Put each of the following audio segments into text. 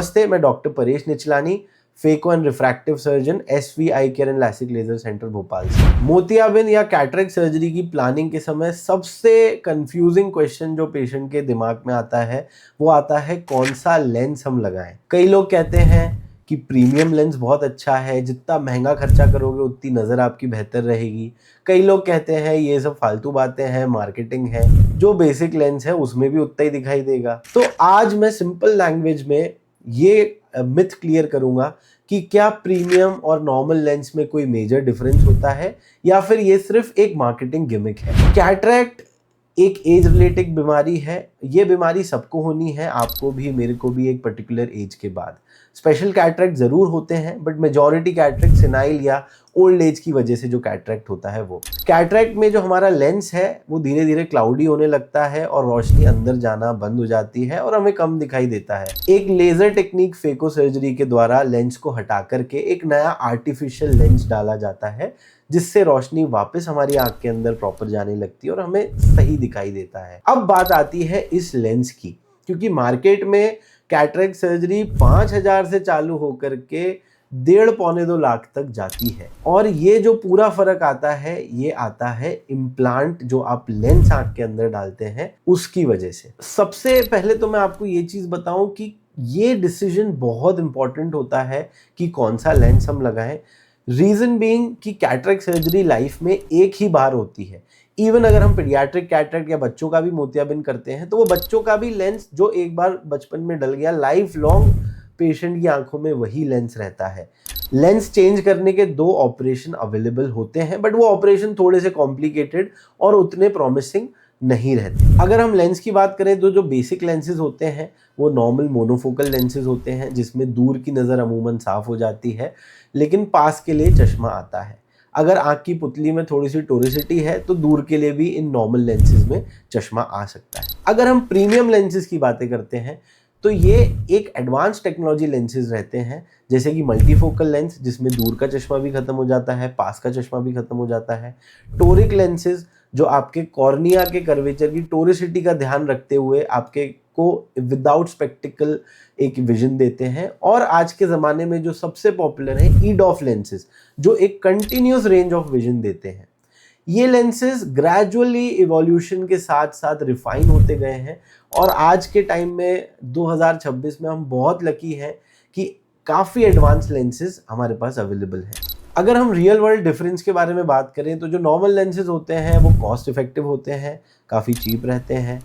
नमस्ते, मैं doctor Paresh Nichlani, phaco and refractive surgeon, SV eye care and LASIK laser centre Bhopal से। मोतियाबिंद या कैटरेक्ट सर्जरी की प्लानिंग के समय सबसे कंफ्यूजिंग क्वेश्चन जो पेशेंट के दिमाग में आता है वो आता है कौन सा लेंस हम लगाएं। कई लोग कहते हैं कि प्रीमियम लेंस बहुत अच्छा है, जितना महंगा खर्चा करोगे उतनी नज़र आपकी बेहतर रहेगी। कई लोग कहते हैं ये सब फालतू बातें हैं, मार्केटिंग है, जो बेसिक लेंस है उसमें भी उतना ही दिखाई देगा। तो आज मैं सिंपल लैंग्वेज में ये मिथ क्लियर करूंगा कि क्या प्रीमियम और नॉर्मल लेंस में कोई मेजर डिफरेंस होता है या फिर ये सिर्फ एक मार्केटिंग गिमिक है। कैटरेक्ट एक एज रिलेटेड बीमारी है। ये बीमारी सबको होनी है, आपको भी, मेरे को भी, एक पर्टिकुलर एज के बाद। स्पेशल कैटरेक्ट जरूर होते हैं बट मेजॉरिटी कैटरेक्ट सेनाइल या ओल्ड एज की वजह से जो कैटरेक्ट होता है वो। कैटरेक्ट में जो हमारा लेंस है वो धीरे धीरे क्लाउडी होने लगता है और रोशनी अंदर जाना बंद हो जाती है और हमें कम दिखाई देता है। एक लेजर टेक्निक फेको सर्जरी के द्वारा लेंस को हटा करके एक नया आर्टिफिशियल लेंस डाला जाता है जिससे रोशनी वापस हमारी आंख के अंदर प्रॉपर जाने लगती है और हमें सही दिखाई देता है। अब बात आती है इस लेंस की, क्योंकि मार्केट में कैटरेक्ट सर्जरी 5,000 से चालू होकर के 1.5-2 लाख तक जाती है और ये जो पूरा फर्क आता है ये आता है इम्प्लांट जो आप लेंस आंख के अंदर डालते हैं उसकी वजह से। सबसे पहले तो मैं आपको ये चीज बताऊं कि ये डिसीजन बहुत इंपॉर्टेंट होता है कि कौन सा लेंस हम लगाएं। रीजन बीइंग कि कैटरेक्ट सर्जरी लाइफ में एक ही बार होती है। इवन अगर हम पीडियाट्रिक कैटरेक्ट या बच्चों का भी मोतियाबिंद करते हैं तो वो बच्चों का भी लेंस जो एक बार बचपन में डल गया, लाइफ लॉन्ग पेशेंट की आंखों में वही लेंस रहता है। लेंस चेंज करने के 2 ऑपरेशन अवेलेबल होते हैं बट वो ऑपरेशन थोड़े से कॉम्प्लिकेटेड और उतने प्रॉमिसिंग नहीं रहते। अगर हम लेंस की बात करें तो जो बेसिक लेंसेज होते हैं वो नॉर्मल मोनोफोकल लेंसेज होते हैं जिसमें दूर की नज़र अमूमन साफ हो जाती है लेकिन पास के लिए चश्मा आता है। अगर आंख की पुतली में थोड़ी सी टोरिसिटी है तो दूर के लिए भी इन नॉर्मल लेंसेज में चश्मा आ सकता है। अगर हम प्रीमियम लेंसेज की बातें करते हैं तो ये एक एडवांस टेक्नोलॉजी लेंसेज रहते हैं, जैसे कि मल्टीफोकल लेंस जिसमें दूर का चश्मा भी खत्म हो जाता है, पास का चश्मा भी खत्म हो जाता है। टोरिक लेंसेज जो आपके कॉर्निया के कर्वेचर की टोरिसिटी का ध्यान रखते हुए आपके को विदाउट स्पेक्टिकल एक विजन देते हैं। और आज के ज़माने में जो सबसे पॉपुलर है ईडॉफ लेंसेज जो एक कंटिन्यूस रेंज ऑफ विजन देते हैं। ये लेंसेज ग्रेजुअली इवोल्यूशन के साथ साथ रिफाइन होते गए हैं और आज के टाइम में 2026 में हम बहुत लकी हैं कि काफ़ी एडवांस लेंसेज हमारे पास अवेलेबल हैं। अगर हम रियल वर्ल्ड डिफरेंस के बारे में बात करें तो जो नॉर्मल लेंसेज होते हैं वो कॉस्ट इफेक्टिव होते हैं, काफ़ी चीप रहते हैं।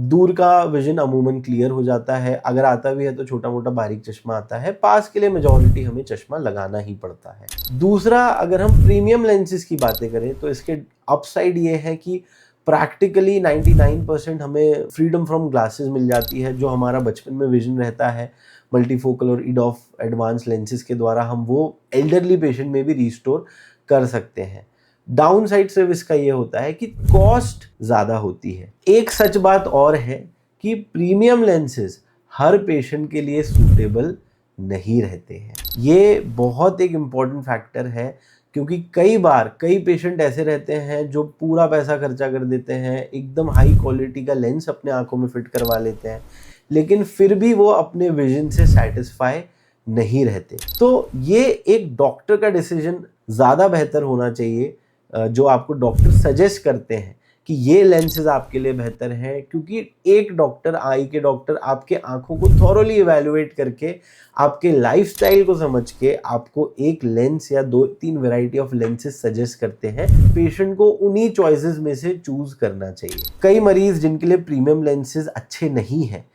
दूर का विजन अमूमन क्लियर हो जाता है, अगर आता भी है तो छोटा मोटा बारीक चश्मा आता है। पास के लिए मेजॉरिटी हमें चश्मा लगाना ही पड़ता है। दूसरा, अगर हम प्रीमियम लेंसेज की बातें करें तो इसके अपसाइड ये है कि प्रैक्टिकली 99% हमें फ्रीडम फ्रॉम ग्लासेस मिल जाती है। जो हमारा बचपन में विजन रहता है मल्टीफोकल और ईडॉफ एडवांस लेंसेज के द्वारा हम वो एल्डरली पेशेंट में भी रिस्टोर कर सकते हैं। डाउन साइड सिर्फ इसका ये होता है कि कॉस्ट ज़्यादा होती है। एक सच बात और है कि प्रीमियम लेंसेज हर पेशेंट के लिए सूटेबल नहीं रहते हैं। ये बहुत एक इम्पॉर्टेंट फैक्टर है क्योंकि कई बार कई पेशेंट ऐसे रहते हैं जो पूरा पैसा खर्चा कर देते हैं, एकदम हाई क्वालिटी का लेंस अपने आंखों में फिट करवा लेते हैं लेकिन फिर भी वो अपने विजन से सेटिस्फाई नहीं रहते। तो ये एक डॉक्टर का डिसीजन ज़्यादा बेहतर होना चाहिए जो आपको डॉक्टर सजेस्ट करते हैं कि ये लेंसेज आपके लिए बेहतर हैं, क्योंकि एक डॉक्टर, आई के डॉक्टर, आपके आंखों को थॉरोली इवैल्यूएट करके आपके लाइफस्टाइल को समझ के आपको एक लेंस या 2-3 वैरायटी ऑफ लेंसेज सजेस्ट करते हैं। पेशेंट को उन्हीं चॉइसेस में से चूज करना चाहिए। कई मरीज जिनके लिए प्रीमियम लेंसेज अच्छे नहीं हैं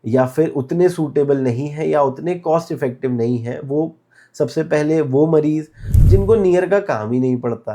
या फिर उतने सूटेबल नहीं है या उतने कॉस्ट इफेक्टिव नहीं है, वो सबसे पहले वो मरीज जिनको नियर का काम ही नहीं पड़ता।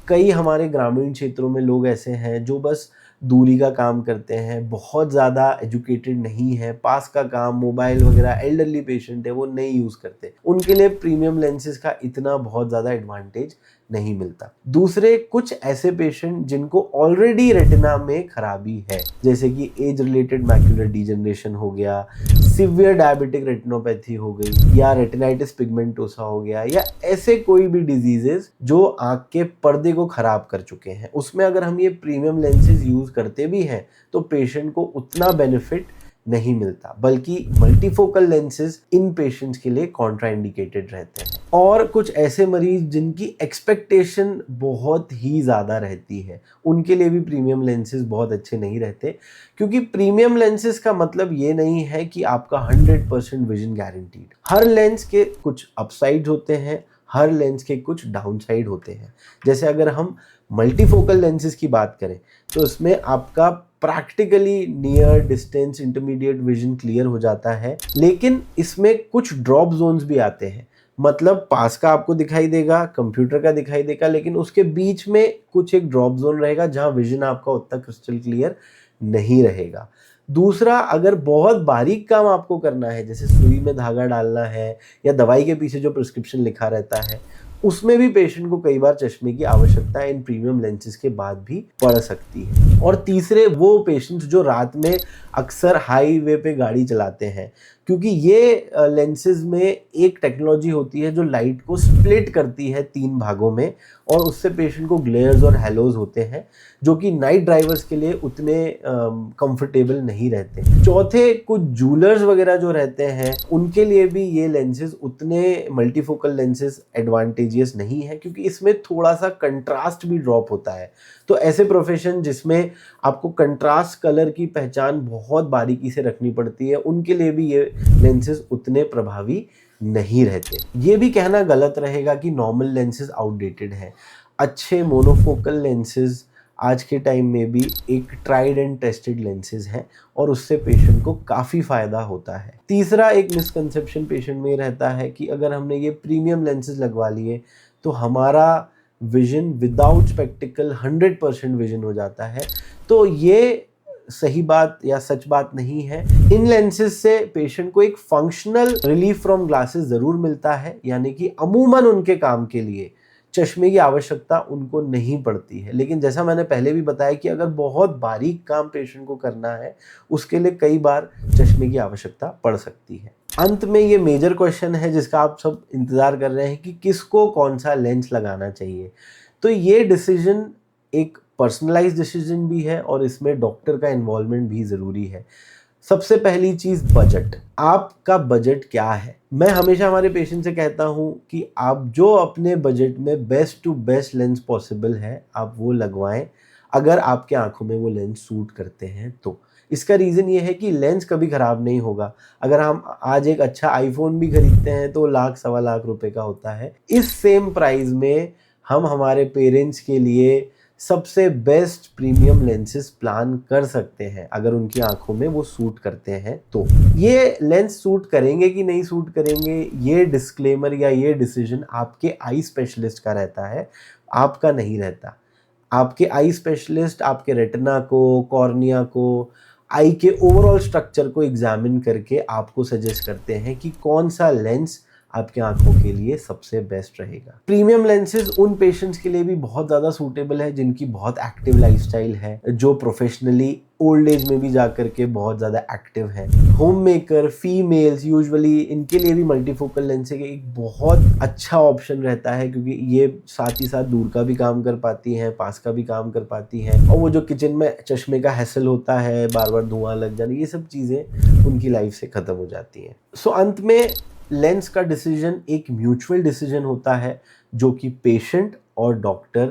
कई हमारे ग्रामीण क्षेत्रों में लोग ऐसे हैं जो बस दूरी का काम करते हैं, बहुत ज़्यादा एजुकेटेड नहीं है, पास का काम, मोबाइल वगैरह, एल्डरली पेशेंट है वो नहीं यूज़ करते, उनके लिए प्रीमियम लेंसेज का इतना बहुत ज़्यादा एडवांटेज नहीं मिलता। दूसरे कुछ ऐसे पेशेंट जिनको ऑलरेडी रेटिना में खराबी है, जैसे कि एज रिलेटेड मैक्यूलर डीजनरेशन हो गया, सिवियर डायबिटिक रेटिनोपैथी हो गई या रेटिनाइटिस पिगमेंटोसा हो गया, या ऐसे कोई भी डिजीजेस जो आंख के पर्दे को खराब कर चुके हैं, उसमें अगर हम ये प्रीमियम लेंसेज यूज करते भी हैं तो पेशेंट को उतना बेनिफिट नहीं मिलता, बल्कि मल्टीफोकल लेंसेज इन पेशेंट्स के लिए कॉन्ट्राइंडिकेटेड रहते हैं। और कुछ ऐसे मरीज जिनकी एक्सपेक्टेशन बहुत ही ज़्यादा रहती है, उनके लिए भी प्रीमियम लेंसेज बहुत अच्छे नहीं रहते, क्योंकि प्रीमियम लेंसेज का मतलब ये नहीं है कि आपका 100% विजन गारंटीड। हर लेंस के कुछ अपसाइड्स होते हैं, हर लेंस के कुछ डाउनसाइड होते हैं। जैसे अगर हम मल्टीफोकल लेंसेज की बात करें तो इसमें आपका practically near distance intermediate vision clear हो जाता है, लेकिन इसमें कुछ ड्रॉप जोन्स भी आते हैं। मतलब पास का आपको दिखाई देगा, कंप्यूटर का दिखाई देगा, लेकिन उसके बीच में कुछ एक ड्रॉप जोन रहेगा जहां विजन आपका उतना क्रिस्टल क्लियर नहीं रहेगा। दूसरा, अगर बहुत बारीक काम आपको करना है, जैसे सुई में धागा डालना है या दवाई के पीछे जो प्रिस्क्रिप्शन लिखा रहता है, उसमें भी पेशेंट को कई बार चश्मे की आवश्यकता इन प्रीमियम लेंसेज के बाद भी पड़ सकती है। और तीसरे, वो पेशेंट्स जो रात में अक्सर हाईवे पे गाड़ी चलाते हैं, क्योंकि ये लेंसेज में एक टेक्नोलॉजी होती है जो लाइट को स्प्लिट करती है 3 भागों में, और उससे पेशेंट को ग्लेयर्स और हैलोज होते हैं, जो कि नाइट ड्राइवर्स के लिए उतने कंफर्टेबल नहीं रहते। चौथे, कुछ जूलर्स वगैरह जो रहते हैं, उनके लिए भी ये लेंसेज उतने मल्टीफोकल लेंसेज एडवांटेजियस नहीं है, क्योंकि इसमें थोड़ा सा कंट्रास्ट भी ड्रॉप होता है। तो ऐसे प्रोफेशन जिसमें आपको कंट्रास्ट कलर की पहचान बहुत बारीकी से रखनी पड़ती है, उनके लिए भी ये लेंसेज उतने प्रभावी नहीं रहते। ये भी कहना गलत रहेगा कि नॉर्मल लेंसेज आउटडेटेड है। अच्छे मोनोफोकल लेंसेज आज के टाइम में भी एक ट्राइड एंड टेस्टेड लेंसेज हैं, और उससे पेशेंट को काफ़ी फ़ायदा होता है। तीसरा एक मिसकंसेप्शन पेशेंट में रहता है कि अगर हमने ये प्रीमियम लेंसेज लगवा लिए तो हमारा विजन विदाउट स्पेक्टिकल 100% विजन हो जाता है। तो ये सही बात या सच बात नहीं है। इन लेंसेज से पेशेंट को एक फंक्शनल रिलीफ फ्रॉम ग्लासेस ज़रूर मिलता है, यानी कि अमूमन उनके काम के लिए चश्मे की आवश्यकता उनको नहीं पड़ती है। लेकिन जैसा मैंने पहले भी बताया कि अगर बहुत बारीक काम पेशेंट को करना है, उसके लिए कई बार चश्मे की आवश्यकता पड़ सकती है। अंत में ये मेजर क्वेश्चन है जिसका आप सब इंतज़ार कर रहे हैं कि किसको कौन सा लेंस लगाना चाहिए। तो ये डिसीजन एक पर्सनलाइज्ड डिसीजन भी है, और इसमें डॉक्टर का इन्वॉल्वमेंट भी ज़रूरी है। सबसे पहली चीज़, बजट। आपका बजट क्या है? मैं हमेशा हमारे पेशेंट से कहता हूं कि आप जो अपने बजट में best to best lens possible है, आप वो लगवाएं, अगर आपके आंखों में वो लेंस सूट करते हैं तो। इसका रीज़न ये है कि लेंस कभी ख़राब नहीं होगा। अगर हम आज एक अच्छा आईफोन भी खरीदते हैं तो लाख सवा लाख रुपए का होता है। इस सेम प्राइस में हम हमारे पेरेंट्स के लिए सबसे बेस्ट प्रीमियम लेंसेज प्लान कर सकते हैं, अगर उनकी आंखों में वो सूट करते हैं तो। ये लेंस सूट करेंगे कि नहीं सूट करेंगे, ये डिस्क्लेमर या ये डिसीजन आपके आई स्पेशलिस्ट का रहता है, आपका नहीं रहता। आपके आई स्पेशलिस्ट आपके रेटिना को, कॉर्निया को, आई के ओवरऑल स्ट्रक्चर को एग्जामिन करके आपको सजेस्ट करते हैं कि कौन सा लेंस आपके आंखों के लिए सबसे बेस्ट रहेगा। प्रीमियम लेंसेज उन पेशेंट्स के लिए भी बहुत ज़्यादा सूटेबल है जिनकी बहुत एक्टिव लाइफस्टाइल है, जो प्रोफेशनली ओल्ड एज में भी जाकर के बहुत ज़्यादा एक्टिव है। होम मेकर, फीमेल्स यूजुअली, इनके लिए भी मल्टीफोकल लेंस एक बहुत अच्छा ऑप्शन रहता है, क्योंकि ये साथ ही साथ दूर का भी काम कर पाती हैं, पास का भी काम कर पाती हैं, और वो जो किचन में चश्मे का हैसल होता है, बार बार धुआं लग जाना, ये सब चीज़ें उनकी लाइफ से ख़त्म हो जाती हैं। सो अंत में लेंस का डिसीजन एक म्यूचुअल डिसीजन होता है, जो कि पेशेंट और डॉक्टर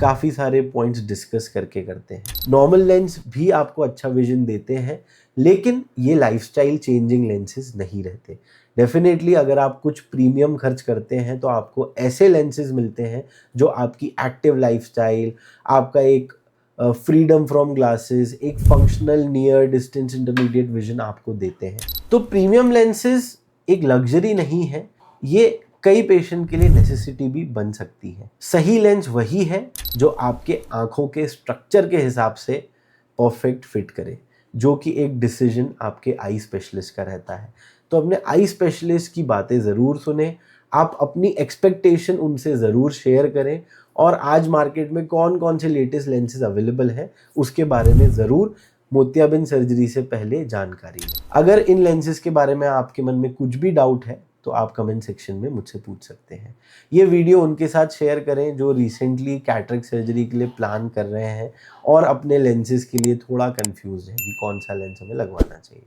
काफ़ी सारे पॉइंट्स डिस्कस करके करते हैं। नॉर्मल लेंस भी आपको अच्छा विजन देते हैं, लेकिन ये लाइफस्टाइल चेंजिंग लेंसेज नहीं रहते। डेफिनेटली अगर आप कुछ प्रीमियम खर्च करते हैं तो आपको ऐसे लेंसेज मिलते हैं जो आपकी एक्टिव लाइफस्टाइल, आपका एक फ्रीडम फ्रॉम ग्लासेस, एक functional near distance intermediate vision आपको देते हैं। तो प्रीमियम लेंसेज एक लग्जरी नहीं है, ये कई पेशेंट के लिए नेसेसिटी भी बन सकती है। सही लेंस वही है जो आपके आंखों के स्ट्रक्चर के हिसाब से परफेक्ट फिट करे, जो कि एक डिसीजन आपके आई स्पेशलिस्ट का रहता है। तो अपने आई स्पेशलिस्ट की बातें ज़रूर सुने, आप अपनी एक्सपेक्टेशन उनसे ज़रूर शेयर करें, और आज मार्केट में कौन कौन से लेटेस्ट लेंसेज अवेलेबल हैं उसके बारे में ज़रूर मोतियाबिंद सर्जरी से पहले जानकारी लें। अगर इन लेंसेज के बारे में आपके मन में कुछ भी डाउट है तो आप कमेंट सेक्शन में मुझसे पूछ सकते हैं। ये वीडियो उनके साथ शेयर करें जो रिसेंटली कैटरेक्ट सर्जरी के लिए प्लान कर रहे हैं और अपने लेंसेज के लिए थोड़ा कंफ्यूज हैं कि कौन सा लेंस हमें लगवाना चाहिए।